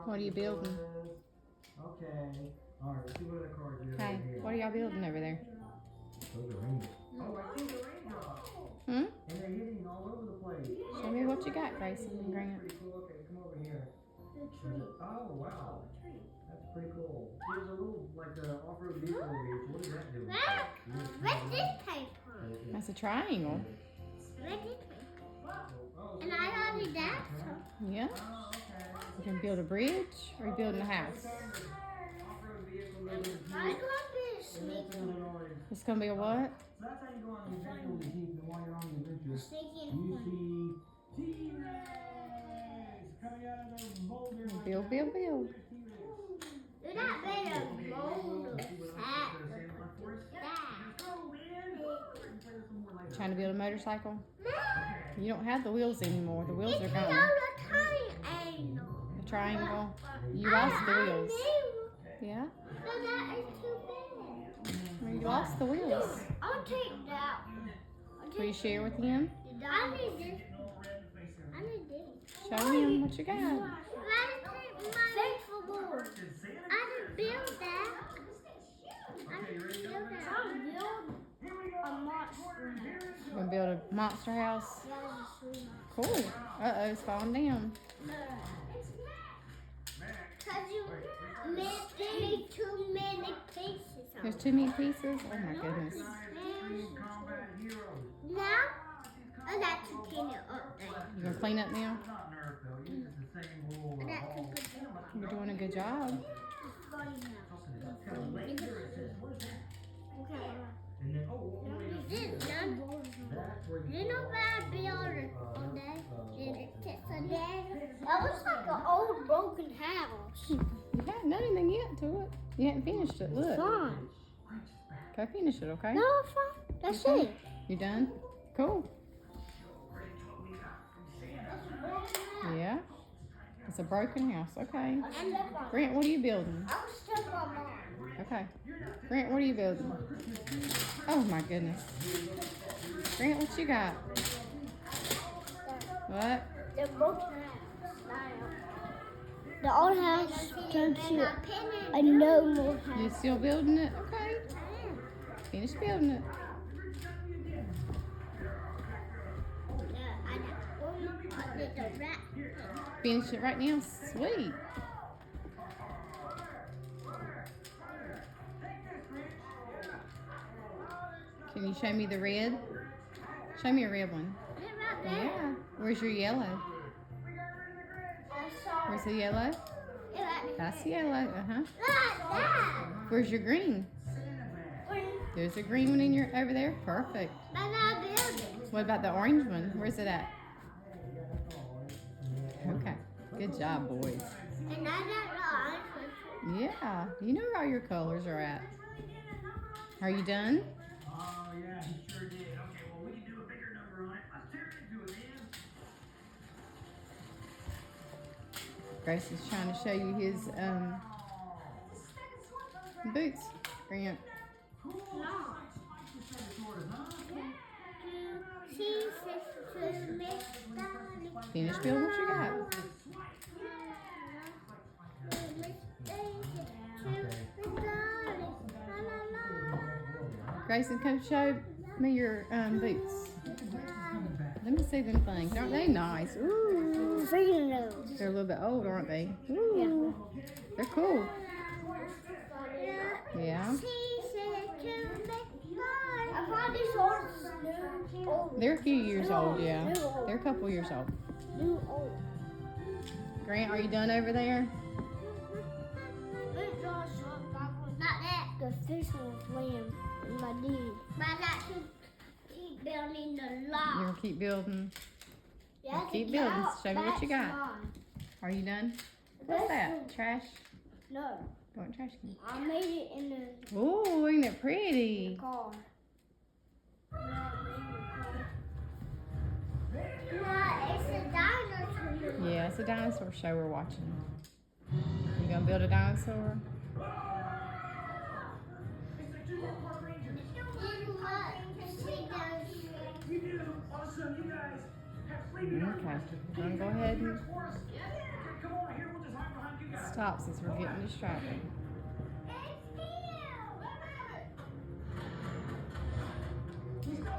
What are you building? Okay. Alright, let's see what other cards you have Hey, over here. what are y'all building over there? Those are raindrops. Oh, I see the raindrops. Hmm? And they're hitting all over the place. Show me what you got, Grayson and Grant. Pretty cool. Okay, come over here. Oh, wow. That's pretty cool. There's a little, like, off-road vehicle over here. So what does that do? What's this paper? That's a triangle. What's this paper? And I already that. Yeah. You can build a bridge or you building a house. I'm gonna be sneaky. It's gonna be a what? So that's how you go on the adventure with Jeep, and while you're on the adventure, Sneaky. you see T-Rex coming out of the boulder. Build, build, build. They're not made of mold or fat. Trying to build a motorcycle? You don't have the wheels anymore. The wheels are gone. The triangle. You lost the wheels. Yeah? So that is too big. Well, you lost the wheels. I'll take that. Will you share with him? I need this. I need this. Show him what you got. I didn't build that. I didn't build that. I'll build a monster house. You gonna build a monster house? Cool. Uh-oh, it's falling down. Because you made too many pieces. There's too many pieces? Oh my goodness. Now, I got to clean it up there. You gonna clean up now? I got to put it up. You're doing a good job. Did you know that I built on that? That looks like an old broken house. You haven't done anything yet to it. You haven't finished it. Look. Fine. Go finish it, okay? No, fine. That's Okay. it. You done? Cool. Yeah. It's a broken house. Okay. Grant, what are you building? I was still on mine. Okay. Grant, what are you building? Oh my goodness. Grant, what you got? What? The broken house. The old house turned to a normal house. You still building it? Okay. Finish building it. Finish it right now. Sweet. Can you show me the red? Show me a red one. Yeah. Where's your yellow? Where's the yellow? That's yellow. Uh-huh. Where's your green? There's a green one in your over there. Perfect. What about the orange one? Where's it at? Okay. Good job, boys. Yeah. You know where all your colors are at. Are you done? Oh, yeah, he sure did. Okay, well, we can do a bigger number on it. Let's tear it into it, man. Grace is trying to show you his boots. Grant. Finish building what you got. Grayson, come show me your boots. Let me see them things. Aren't they nice? Ooh. They're a little bit old, aren't they? Ooh. They're cool. Yeah. They're a few years old, yeah. They're a couple years old. Grant, are you done over there? Not that. The fish was laying in my knee. But I got to keep building the lock. You're gonna keep building. Yeah, Keep building. Show me what you got. Are you done? What's that? Trash? No. You want trash can? I made it in the Ooh, isn't it pretty? car. No, it's a dinosaur. Yeah, it's a dinosaur show we're watching. You gonna build a dinosaur? We do. Awesome, you guys have Okay. I'm gonna go ahead and come on here. We'll just hide behind you guys. stop since we're getting distracted.